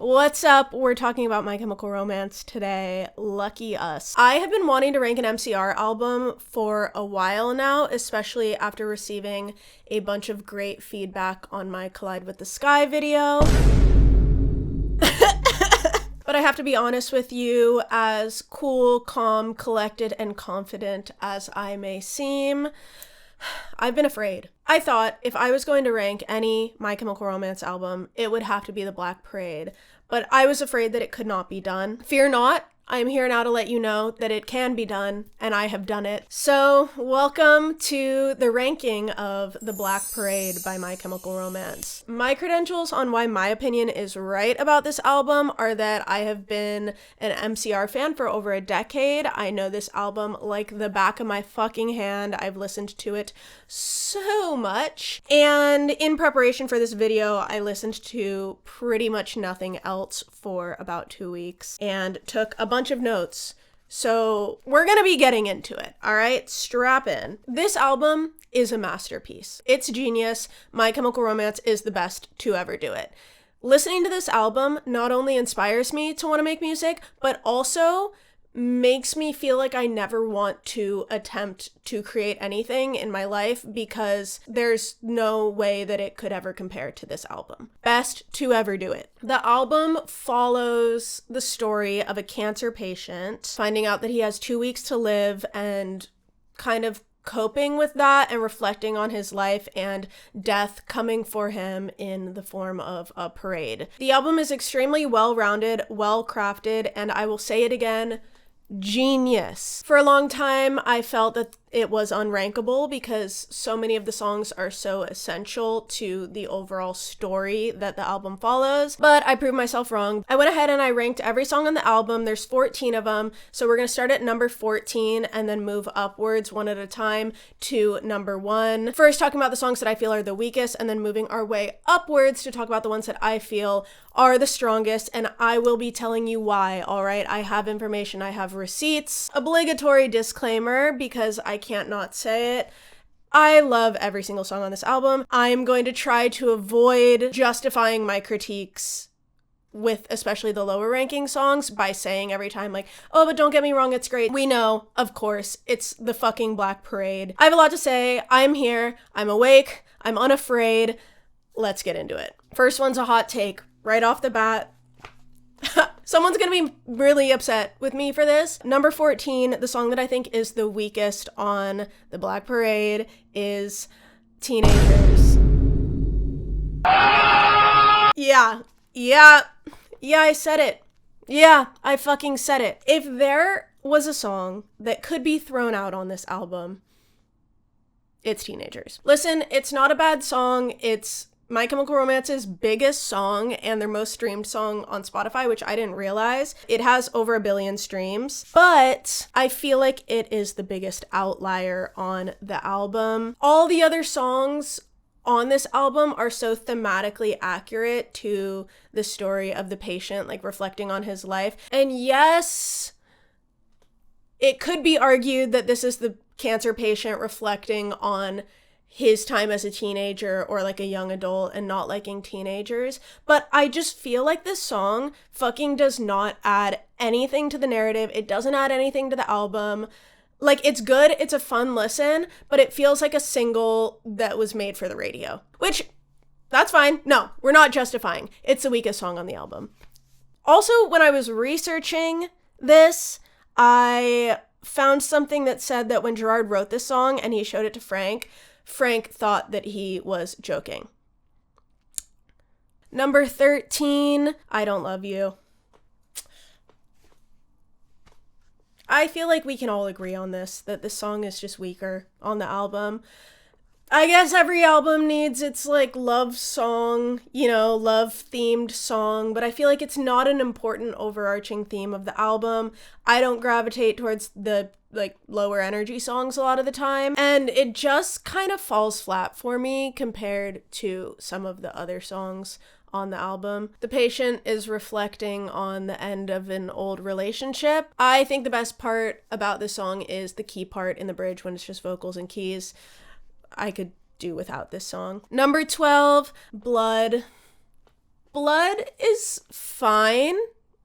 What's up? We're talking about My Chemical Romance today. Lucky us. I have been wanting to rank an MCR album for a while now, especially after receiving a bunch of great feedback on my Collide with the Sky video. But I have to be honest with you, as cool, calm, collected, and confident as I may seem, I've been afraid. I thought if I was going to rank any My Chemical Romance album, it would have to be The Black Parade, but I was afraid that it could not be done. Fear not, I am here now to let you know that it can be done, and I have done it. So, welcome to the ranking of The Black Parade by My Chemical Romance. My credentials on why my opinion is right about this album are that I have been an MCR fan for over a decade. I know this album like the back of my fucking hand. I've listened to it so much. And in preparation for this video, I listened to pretty much nothing else for about 2 weeks and took a bunch of notes. So we're gonna be getting into it, all right? Strap in. This album is a masterpiece. It's genius. My Chemical Romance is the best to ever do it. Listening to this album not only inspires me to want to make music, but also makes me feel like I never want to attempt to create anything in my life because there's no way that it could ever compare to this album. Best to ever do it. The album follows the story of a cancer patient finding out that he has 2 weeks to live and kind of coping with that and reflecting on his life and death coming for him in the form of a parade. The album is extremely well-rounded, well-crafted, and I will say it again, genius. For a long time, I felt that it was unrankable because so many of the songs are so essential to the overall story that the album follows, but I proved myself wrong. I went ahead and I ranked every song on the album. There's 14 of them, so we're gonna start at number 14 and then move upwards one at a time to number 1. First, talking about the songs that I feel are the weakest, and then moving our way upwards to talk about the ones that I feel are the strongest, and I will be telling you why, all right? I have information, I have receipts. Obligatory disclaimer, because I can't not say it. I love every single song on this album. I'm going to try to avoid justifying my critiques with especially the lower ranking songs by saying every time like, oh, but don't get me wrong, it's great. We know, of course, it's the fucking Black Parade. I have a lot to say. I'm here. I'm awake. I'm unafraid. Let's get into it. First one's a hot take right off the bat. Someone's gonna be really upset with me for this. Number 14, the song that I think is the weakest on The Black Parade is Teenagers. Yeah, I said it. Yeah, I fucking said it. If there was a song that could be thrown out on this album, it's Teenagers. Listen, it's not a bad song. It's My Chemical Romance's biggest song and their most streamed song on Spotify, which I didn't realize. It has over 1 billion streams, but I feel like it is the biggest outlier on the album. All the other songs on this album are so thematically accurate to the story of the patient, like reflecting on his life. And yes, it could be argued that this is the cancer patient reflecting on his time as a teenager or like a young adult and not liking teenagers. But I just feel like this song fucking does not add anything to the narrative. It doesn't add anything to the album. Like, it's good, it's a fun listen, but it feels like a single that was made for the radio. Which, that's fine. No, we're not justifying. It's the weakest song on the album. Also, when I was researching this, I found something that said that when Gerard wrote this song and he showed it to Frank thought that he was joking. Number 13, I Don't Love You. I feel like we can all agree on this, that this song is just weaker on the album. I guess every album needs its like love song, you know, love themed song, but I feel like it's not an important overarching theme of the album. I don't gravitate towards the like lower energy songs a lot of the time, and it just kind of falls flat for me compared to some of the other songs on the album. The patient is reflecting on the end of an old relationship. I think the best part about this song is the key part in the bridge when it's just vocals and keys. I could do without this song. Number 12, Blood. Blood is fine.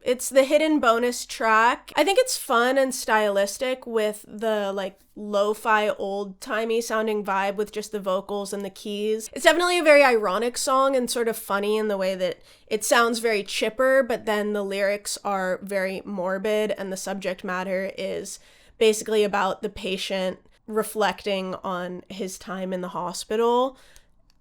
It's the hidden bonus track. I think it's fun and stylistic with the like lo-fi old-timey sounding vibe with just the vocals and the keys. It's definitely a very ironic song and sort of funny in the way that it sounds very chipper, but then the lyrics are very morbid and the subject matter is basically about the patient reflecting on his time in the hospital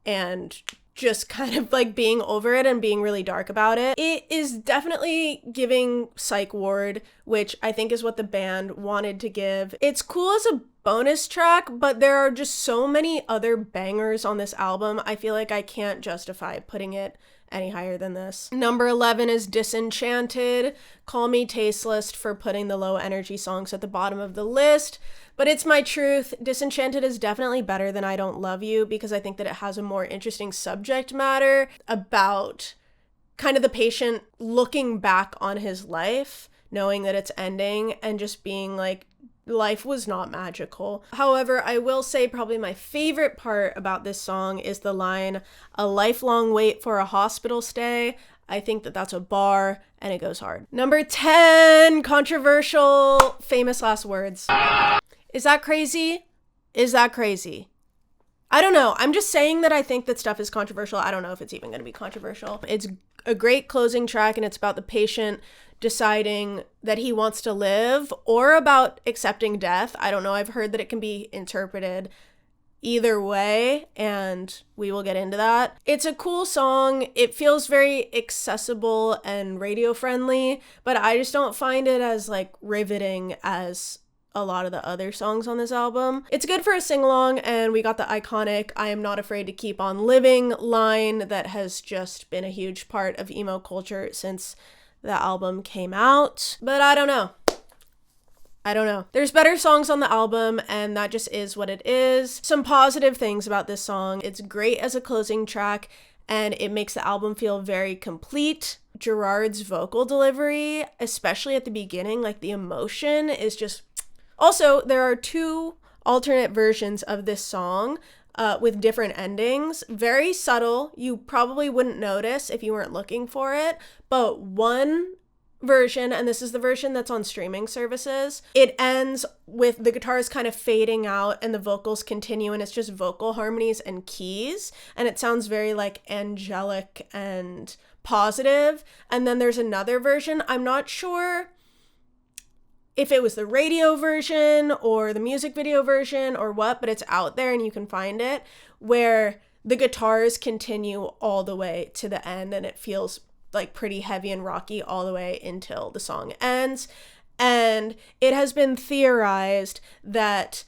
and just kind of like being over it and being really dark about it. It is definitely giving Psych Ward, which I think is what the band wanted to give. It's cool as a bonus track, but there are just so many other bangers on this album. I feel like I can't justify putting it any higher than this. Number 11 is Disenchanted. Call me tasteless for putting the low energy songs at the bottom of the list, but it's my truth. Disenchanted is definitely better than I Don't Love You because I think that it has a more interesting subject matter about kind of the patient looking back on his life, knowing that it's ending and just being like, life was not magical. However, I will say probably my favorite part about this song is the line, a lifelong wait for a hospital stay. I think that that's a bar and it goes hard. Number 10, controversial, famous last words. Is that crazy? Is that crazy? I don't know. I'm just saying that I think that stuff is controversial. I don't know if it's even going to be controversial. It's a great closing track and it's about the patient deciding that he wants to live or about accepting death. I don't know. I've heard that it can be interpreted either way, and we will get into that. It's a cool song. It feels very accessible and radio friendly, but I just don't find it as like riveting as a lot of the other songs on this album. It's good for a sing-along, and we got the iconic I am not afraid to keep on living line that has just been a huge part of emo culture since the album came out. But I don't know. There's better songs on the album, and that just is what it is. Some positive things about this song. It's great as a closing track, and it makes the album feel very complete. Gerard's vocal delivery, especially at the beginning, like the emotion is just... Also, there are 2 alternate versions of this song with different endings. Very subtle. You probably wouldn't notice if you weren't looking for it. But one version, and this is the version that's on streaming services, it ends with the guitars kind of fading out and the vocals continue, and it's just vocal harmonies and keys. And it sounds very like angelic and positive. And then there's another version. I'm not sure if it was the radio version or the music video version or what, but it's out there and you can find it, where the guitars continue all the way to the end and it feels like pretty heavy and rocky all the way until the song ends. And it has been theorized that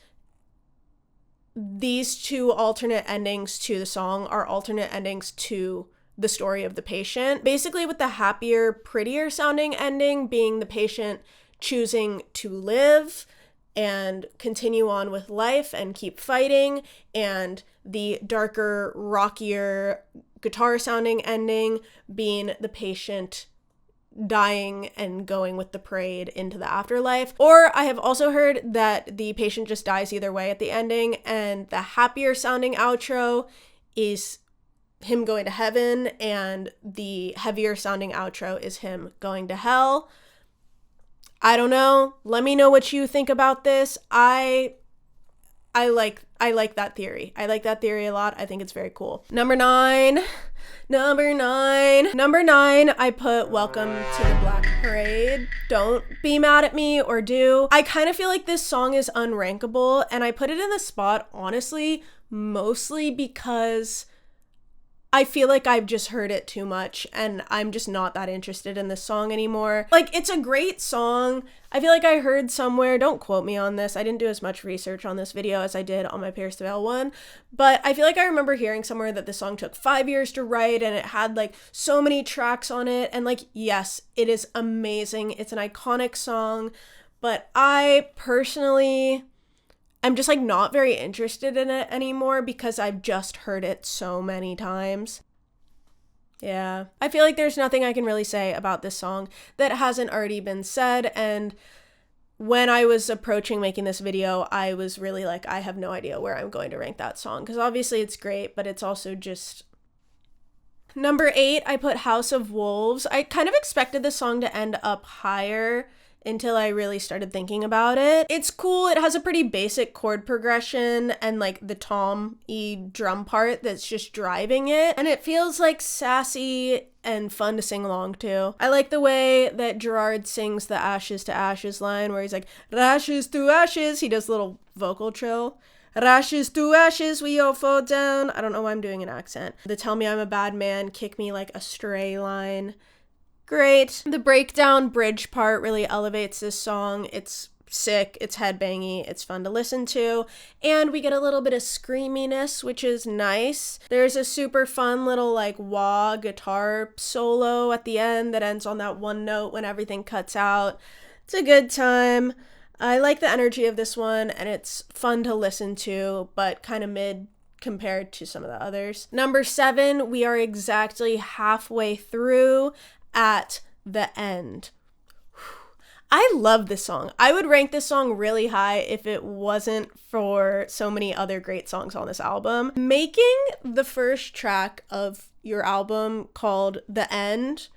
these 2 alternate endings to the song are alternate endings to the story of the patient. Basically, with the happier, prettier sounding ending being the patient choosing to live and continue on with life and keep fighting, and the darker, rockier, guitar sounding ending being the patient dying and going with the parade into the afterlife. Or I have also heard that the patient just dies either way at the ending, and the happier sounding outro is him going to heaven, and the heavier sounding outro is him going to hell. I don't know. Let me know what you think about this. I like that theory. I like that theory a lot. I think it's very cool. Number 9, I put Welcome to the Black Parade. Don't be mad at me, or do. I kind of feel like this song is unrankable, and I put it in the spot, honestly, mostly because I feel like I've just heard it too much and I'm just not that interested in this song anymore. Like, it's a great song. I feel like I heard somewhere, don't quote me on this, I didn't do as much research on this video as I did on my Paris the Veil one, but I feel like I remember hearing somewhere that this song took 5 years to write and it had like so many tracks on it, and like, yes, it is amazing. It's an iconic song, but I personally... I'm just like not very interested in it anymore because I've just heard it so many times. Yeah, I feel like there's nothing I can really say about this song that hasn't already been said, and when I was approaching making this video, I was really like, I have no idea where I'm going to rank that song, because obviously it's great, but it's also just... Number 8, I put House of Wolves. I kind of expected this song to end up higher until I really started thinking about it. It's cool. It has a pretty basic chord progression and like the tom-y drum part that's just driving it. And it feels like sassy and fun to sing along to. I like the way that Gerard sings the ashes to ashes line where he's like, ashes to ashes. He does a little vocal trill. Ashes to ashes, we all fall down. I don't know why I'm doing an accent. The tell me I'm a bad man, kick me like a stray line. Great. The breakdown bridge part really elevates this song. It's sick, it's headbangy, it's fun to listen to, and we get a little bit of screaminess, which is nice. There's a super fun little like wah guitar solo at the end that ends on that one note when everything cuts out. It's a good time. I like the energy of this one, and it's fun to listen to, but kind of mid compared to some of the others. Number 7, we are exactly halfway through at the end. I love this song. I would rank this song really high if it wasn't for so many other great songs on this album. Making the first track of your album called The End,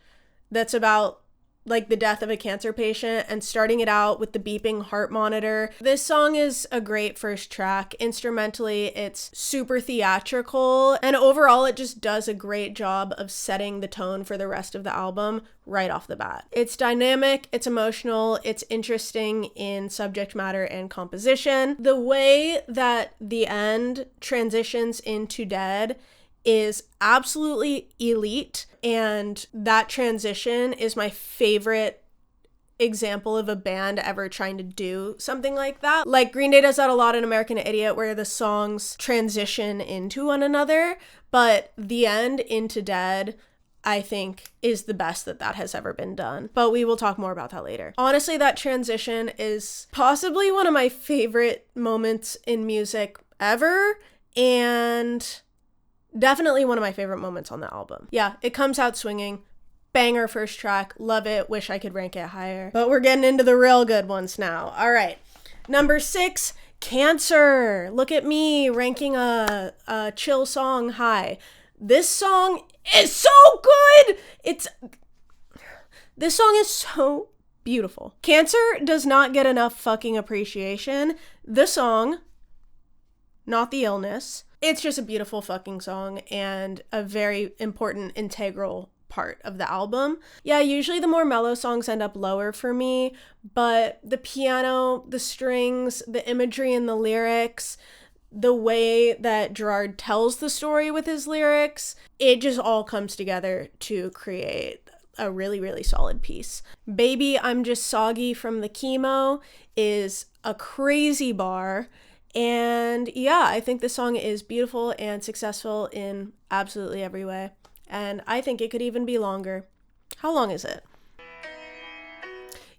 that's about like the death of a cancer patient, and starting it out with the beeping heart monitor. This song is a great first track. Instrumentally, it's super theatrical, and overall it just does a great job of setting the tone for the rest of the album right off the bat. It's dynamic, it's emotional, it's interesting in subject matter and composition. The way that The End transitions into Dead is absolutely elite, and that transition is my favorite example of a band ever trying to do something like that. Like Green Day does that a lot in American Idiot, where the songs transition into one another, but The End into Dead, I think, is the best that has ever been done. But we will talk more about that later. Honestly, that transition is possibly one of my favorite moments in music ever, and definitely one of my favorite moments on the album. Yeah, it comes out swinging. Banger first track. Love it. Wish I could rank it higher. But we're getting into the real good ones now. All right. Number 6, Cancer. Look at me ranking a chill song high. This song is so good. This song is so beautiful. Cancer does not get enough fucking appreciation. The song, not the illness. It's just a beautiful fucking song and a very important integral part of the album. Yeah, usually the more mellow songs end up lower for me, but the piano, the strings, the imagery in the lyrics, the way that Gerard tells the story with his lyrics, it just all comes together to create a really, really solid piece. Baby, I'm Just Soggy from the Chemo is a crazy bar. And yeah, I think this song is beautiful and successful in absolutely every way. And I think it could even be longer. How long is it?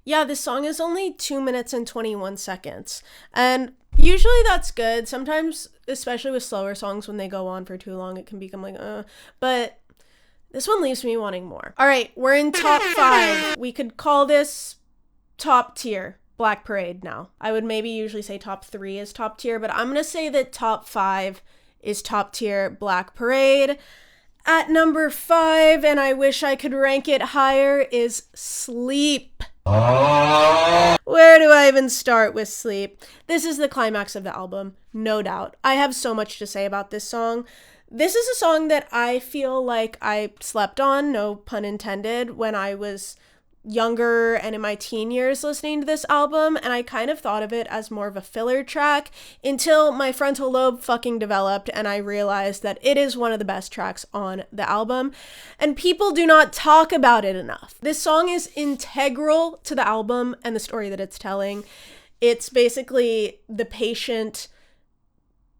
Yeah, this song is only 2 minutes and 21 seconds. And usually that's good. Sometimes, especially with slower songs, when they go on for too long, it can become like, But this one leaves me wanting more. All right, we're in top 5. We could call this top tier. Black Parade now. I would maybe usually say top 3 is top tier, but I'm going to say that top 5 is top tier Black Parade. At number 5, and I wish I could rank it higher, is Sleep. Where do I even start with Sleep? This is the climax of the album, no doubt. I have so much to say about this song. This is a song that I feel like I slept on, no pun intended, when I was younger and in my teen years listening to this album, and I kind of thought of it as more of a filler track until my frontal lobe fucking developed and I realized that it is one of the best tracks on the album, and people do not talk about it enough. This song is integral to the album and the story that it's telling. It's basically the patient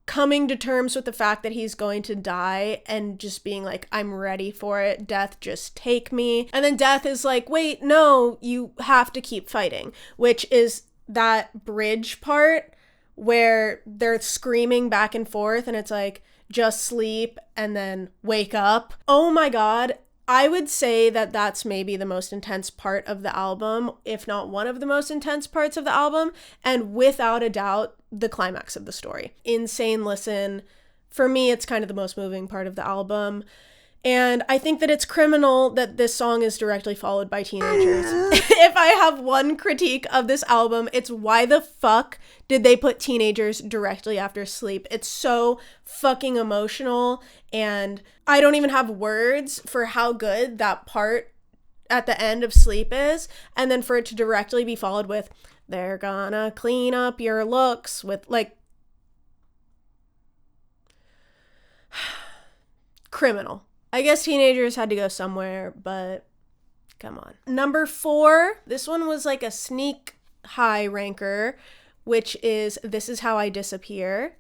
coming to terms with the fact that he's going to die and just being like, I'm ready for it. Death, just take me. And then Death is like, wait, no, you have to keep fighting, which is that bridge part where they're screaming back and forth and it's like, just sleep and then wake up. Oh my God. I would say that that's maybe the most intense part of the album, if not one of the most intense parts of the album, and without a doubt, the climax of the story. Insane listen. For me, it's kind of the most moving part of the album. And I think that it's criminal that this song is directly followed by Teenagers. If I have one critique of this album, it's why the fuck did they put Teenagers directly after Sleep? It's so fucking emotional, and I don't even have words for how good that part at the end of Sleep is, and then for it to directly be followed with, they're gonna clean up your looks with, like, criminal. I guess Teenagers had to go somewhere, but come on. Number 4, this one was like a sneak high ranker, which is This Is How I Disappear.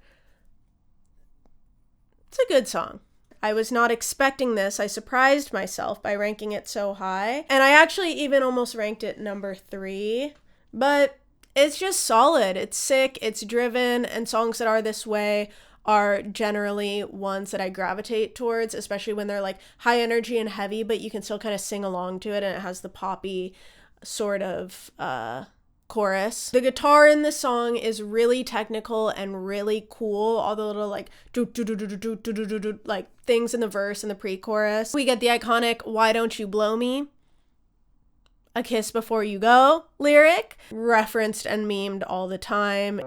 It's a good song. I was not expecting this. I surprised myself by ranking it so high. And I actually even almost ranked it number 3, but it's just solid. It's sick, it's driven, and songs that are this way are generally ones that I gravitate towards, especially when they're like high energy and heavy, but you can still kind of sing along to it, and it has the poppy sort of chorus. The guitar in this song is really technical and really cool. All the little like like things in the verse and the pre-chorus. We get the iconic "Why Don't You Blow Me? A Kiss Before You Go" lyric, referenced and memed all the time.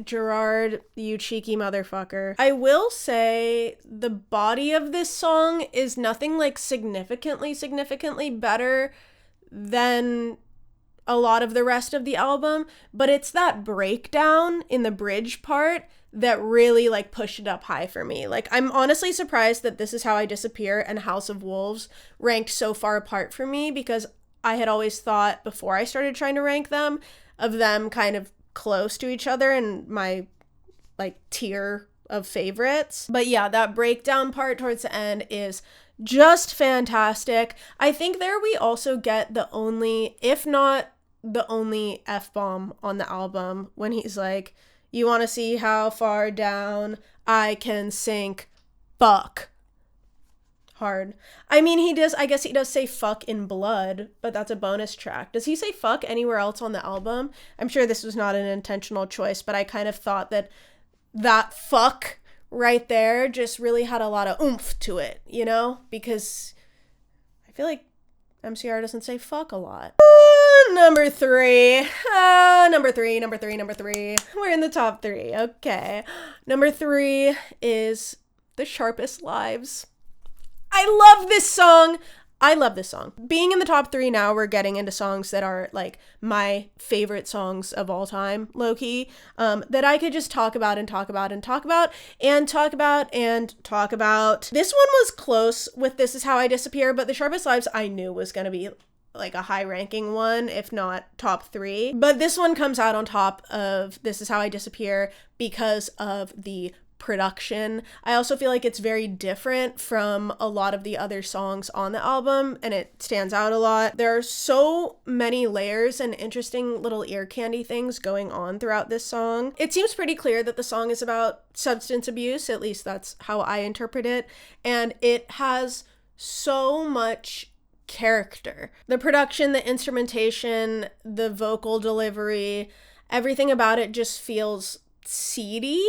Gerard, you cheeky motherfucker. I will say the body of this song is nothing like significantly better than a lot of the rest of the album, but it's that breakdown in the bridge part that really like pushed it up high for me. Like, I'm honestly surprised that This Is How I Disappear and House of Wolves ranked so far apart for me, because I had always thought before I started trying to rank them of them kind of close to each other in my like tier of favorites. But yeah, that breakdown part towards the end is just fantastic. I think there we also get the only, if not the only, F-bomb on the album, when he's like, "You want to see how far down I can sink? Fuck." Hard. I mean, I guess he does say fuck in Blood, but that's a bonus track. Does he say fuck anywhere else on the album? I'm sure this was not an intentional choice, but I kind of thought that fuck right there just really had a lot of oomph to it, you know? Because I feel like MCR doesn't say fuck a lot. Number 3. Number three. We're in the top 3. Okay. Number 3 is The Sharpest Lives. I love this song. Being in the top 3 now, we're getting into songs that are like my favorite songs of all time, low-key, that I could just talk about. This one was close with This Is How I Disappear, but The Sharpest Lives I knew was going to be like a high ranking one, if not top 3. But this one comes out on top of This Is How I Disappear because of the production. I also feel like it's very different from a lot of the other songs on the album, and it stands out a lot. There are so many layers and interesting little ear candy things going on throughout this song. It seems pretty clear that the song is about substance abuse, at least that's how I interpret it, and it has so much character. The production, the instrumentation, the vocal delivery, everything about it just feels seedy,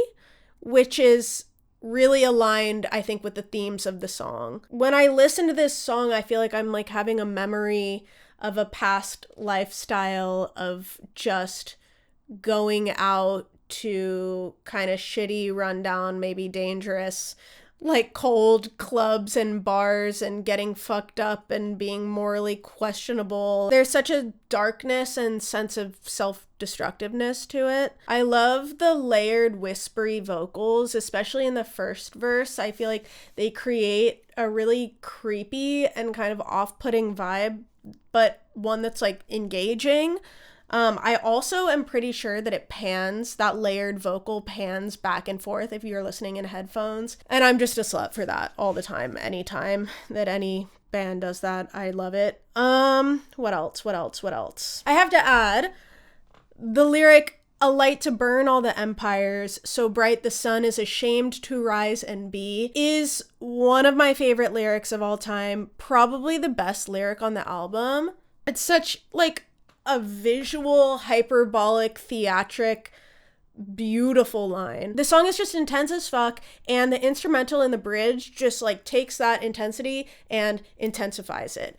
which is really aligned, I think, with the themes of the song. When I listen to this song, I feel like I'm like having a memory of a past lifestyle of just going out to kind of shitty, rundown, maybe dangerous, like cold clubs and bars and getting fucked up and being morally questionable. There's such a darkness and sense of self-destructiveness to it. I love the layered whispery vocals, especially in the first verse. I feel like they create a really creepy and kind of off-putting vibe, but one that's like engaging. I also am pretty sure that that layered vocal pans back and forth if you're listening in headphones. And I'm just a slut for that all the time. Anytime that any band does that, I love it. What else? I have to add the lyric, "A light to burn all the empires, so bright the sun is ashamed to rise and be," is one of my favorite lyrics of all time. Probably the best lyric on the album. It's such like a visual, hyperbolic, theatric beautiful line. The song is just intense as fuck, and the instrumental in the bridge just like takes that intensity and intensifies it.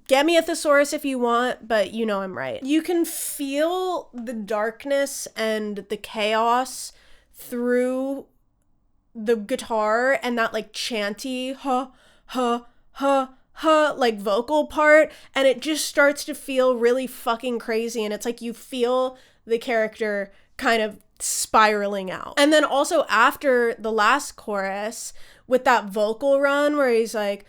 Get me a thesaurus if you want, but you know I'm right. You can feel the darkness and the chaos through the guitar and that like chanty ha ha ha ha like vocal part, and it just starts to feel really fucking crazy, and it's like you feel the character kind of spiraling out. And then also after the last chorus with that vocal run where he's like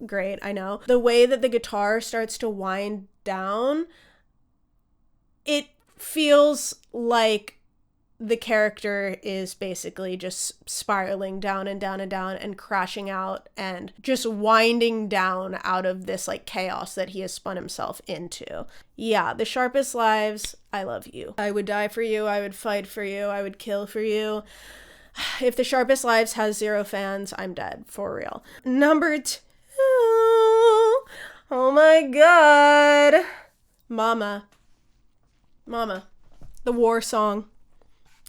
great, I know. The way that the guitar starts to wind down, it feels like the character is basically just spiraling down and down and down and crashing out and just winding down out of this like chaos that he has spun himself into. Yeah, the Sharpest Lives, I love you. I would die for you. I would fight for you. I would kill for you. If the Sharpest Lives has 0 fans, I'm dead, for real. Number 2. Oh my god. Mama. The war song.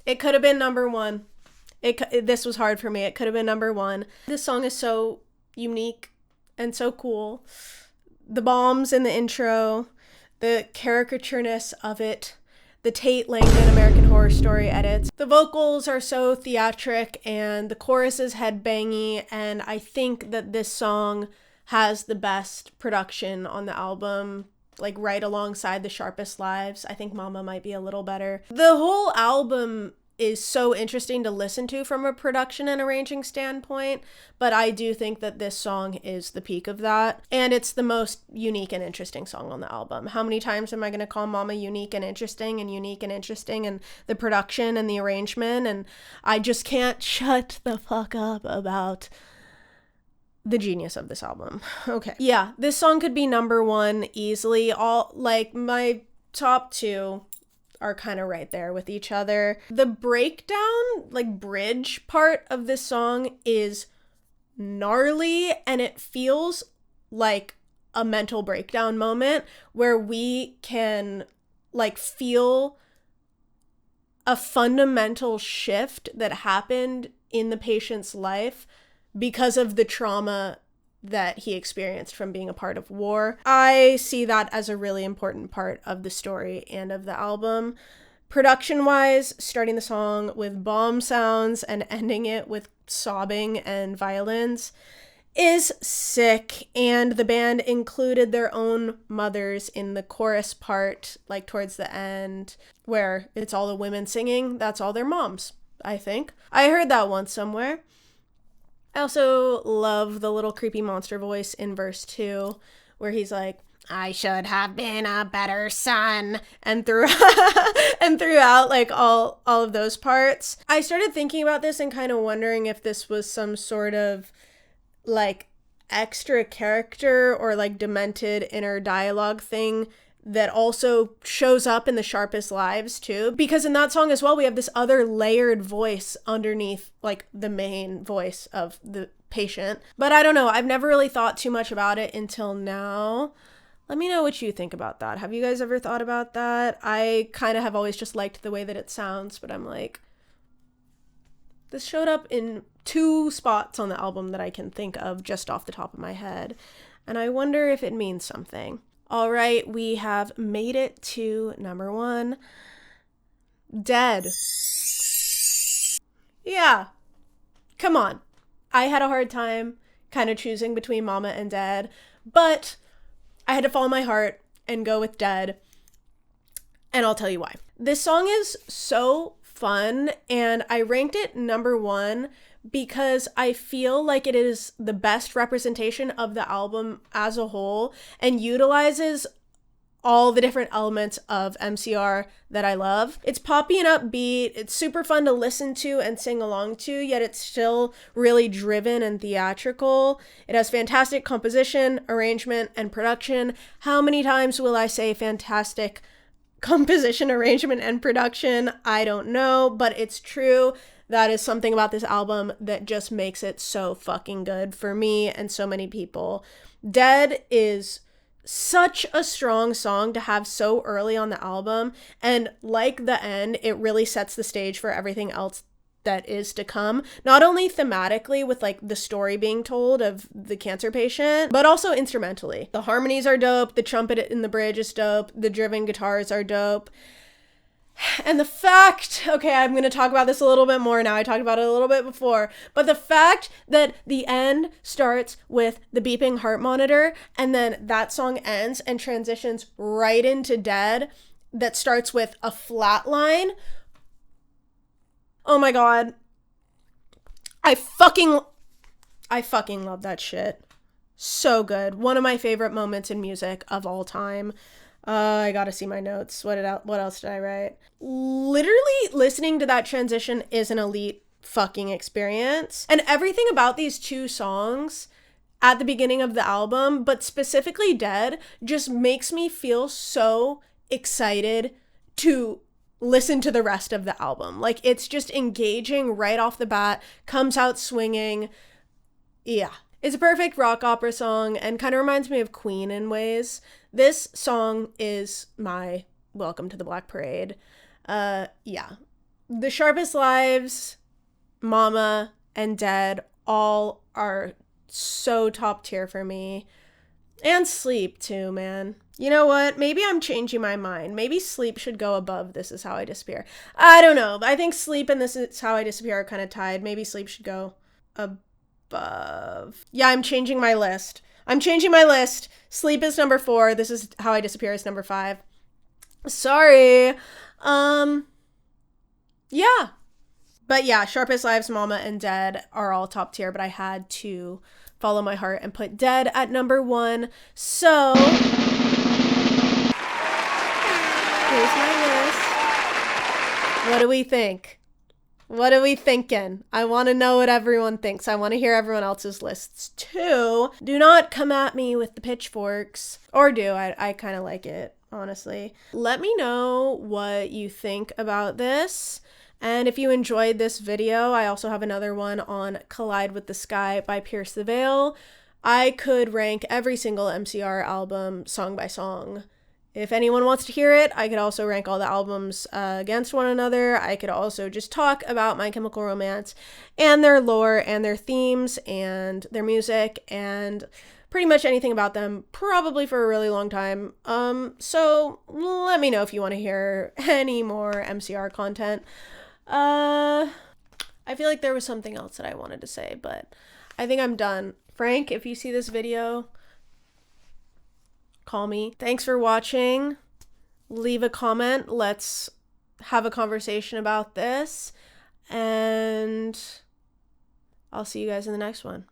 It could have been number 1. This was hard for me. It could have been number 1. This song is so unique and so cool. The bombs in the intro, the caricatureness of it, the Tate Langdon American Horror Story edits. The vocals are so theatric and the chorus is headbangy, and I think that this song has the best production on the album, like right alongside the Sharpest Lives. I think Mama might be a little better. The whole album is so interesting to listen to from a production and arranging standpoint, but I do think that this song is the peak of that, and it's the most unique and interesting song on the album. How many times am I going to call Mama unique and interesting and the production and the arrangement, and I just can't shut the fuck up about the genius of this album. Okay. Yeah, this song could be number 1 easily. All like my top 2 are kind of right there with each other. The breakdown, like bridge part of this song is gnarly, and it feels like a mental breakdown moment where we can like feel a fundamental shift that happened in the patient's life because of the trauma that he experienced from being a part of war. I see that as a really important part of the story and of the album. Production-wise, starting the song with bomb sounds and ending it with sobbing and violins is sick, and the band included their own mothers in the chorus part, like towards the end, where it's all the women singing. That's all their moms, I think. I heard that once somewhere. I also love the little creepy monster voice in verse 2, where he's like, I should have been a better son, and throughout like all of those parts. I started thinking about this and kind of wondering if this was some sort of like extra character or like demented inner dialogue thing that also shows up in the Sharpest Lives too, because in that song as well we have this other layered voice underneath like the main voice of the patient. But I don't know, I've never really thought too much about it until now. Let me know what you think about that. Have you guys ever thought about that? I kind of have always just liked the way that it sounds, but I'm like, this showed up in 2 spots on the album that I can think of just off the top of my head, and I wonder if it means something. All right, we have made it to number 1. Dead. Yeah. Come on. I had a hard time kind of choosing between Mama and Dead, but I had to follow my heart and go with Dead, and I'll tell you why. This song is so fun, and I ranked it number 1 because I feel like it is the best representation of the album as a whole and utilizes all the different elements of MCR that I love. It's poppy and upbeat, it's super fun to listen to and sing along to, yet it's still really driven and theatrical. It has fantastic composition, arrangement, and production. How many times will I say fantastic composition, arrangement, and production? I don't know, but it's true. That is something about this album that just makes it so fucking good for me and so many people. Dead is such a strong song to have so early on the album, and like the end, it really sets the stage for everything else that is to come, not only thematically with like the story being told of the cancer patient, but also instrumentally. The harmonies are dope, the trumpet in the bridge is dope, the driven guitars are dope. And the fact, okay, I'm going to talk about this a little bit more now. I talked about it a little bit before, but the fact that the end starts with the beeping heart monitor and then that song ends and transitions right into Dead, that starts with a flat line. Oh my God. I fucking love that shit. So good. One of my favorite moments in music of all time. I gotta see my notes. What else did I write? Literally listening to that transition is an elite fucking experience. And everything about these two songs at the beginning of the album, but specifically Dead, just makes me feel so excited to listen to the rest of the album. Like, it's just engaging right off the bat, comes out swinging. Yeah. It's a perfect rock opera song and kind of reminds me of Queen in ways. This song is my Welcome to the Black Parade. Yeah. The Sharpest Lives, Mama, and Dead all are so top tier for me. And Sleep too, man. You know what? Maybe I'm changing my mind. Maybe Sleep should go above This Is How I Disappear. I don't know. I think Sleep and This Is How I Disappear are kind of tied. Maybe Sleep should go above. Yeah, I'm changing my list. Sleep is number 4. This Is How I Disappear is number 5. Sorry. Yeah. But yeah, Sharpest Lives, Mama, and Dead are all top tier, but I had to follow my heart and put Dead at number 1. So here's my list. What do we think? What are we thinking? I want to know what everyone thinks. I want to hear everyone else's lists too. Do not come at me with the pitchforks. Or do. I kind of like it, honestly. Let me know what you think about this. And if you enjoyed this video, I also have another one on Collide with the Sky by Pierce the Veil. I could rank every single MCR album song by song. If anyone wants to hear it, I could also rank all the albums against one another. I could also just talk about My Chemical Romance and their lore and their themes and their music and pretty much anything about them, probably for a really long time. So let me know if you want to hear any more MCR content. I feel like there was something else that I wanted to say, but I think I'm done. Frank, if you see this video, call me. Thanks for watching. Leave a comment. Let's have a conversation about this. And I'll see you guys in the next one.